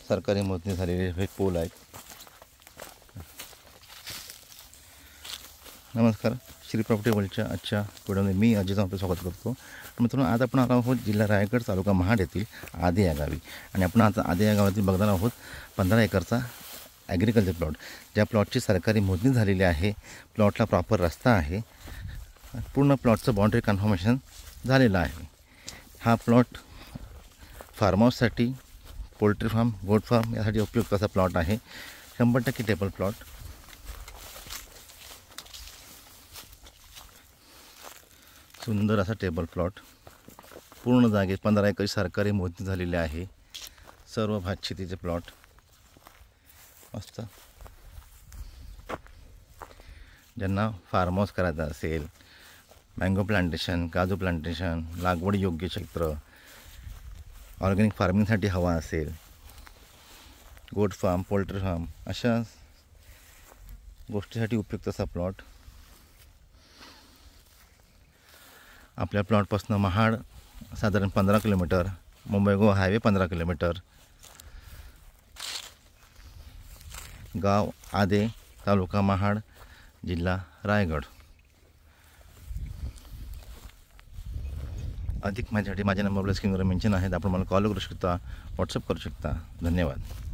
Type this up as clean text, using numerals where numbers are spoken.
सरकारी मोजणी झालेले हे पोल आहेत. नमस्कार, श्री प्रॉपर्टी वर्ल्डच्या आजच्या व्हिडिओमध्ये मी अजित आपलं स्वागत करतो. मित्रांनो, आज आपण आलो आहोत जिल्हा रायगड, तालुका महाड येथील आदे या गावी. आणि आपण आता आदे या गावातील बघणार आहोत 15 एकरचा ॲग्रिकल्चर प्लॉट. ज्या प्लॉटची सरकारी मोजणी झालेली आहे. प्लॉटला प्रॉपर रस्ता आहे. पूर्ण प्लॉटचं बाउंड्री कन्फर्मेशन झालेलं आहे. हा प्लॉट फार्म हाऊससाठी, पोल्ट्री फार्म, गोट फार्म यासाठी उपयुक्त असा प्लॉट आहे. 100% टेबल प्लॉट. सुंदर असा टेबल प्लॉट. पूर्ण जागेत 15 एकर सरकारी मोजणी झालेली आहे. सर्व भातशेतीचे प्लॉट मस्त. ज्यांना फार्म हाऊस करायचं असेल, मँगो प्लांटेशन, काजू प्लांटेशन, लागवड योग्य क्षेत्र, ऑर्गॅनिक फार्मिंगसाठी हवा असेल, गोट फार्म, पोल्ट्री फार्म अशा गोष्टीसाठी उपयुक्त असा प्लॉट. आपल्या प्लॉटपासून महाड साधारण 15 kilometre, Mumbai Goa highway 15 kilometre, गाव आदे, तालुका महाड, जिल्हा रायगड. अधिक माहितीसाठी माझ्या नंबरला स्क्रीनवर मेन्शन आहेत. आपण मला कॉल करू शकता, व्हॉट्सअप करू शकता. धन्यवाद.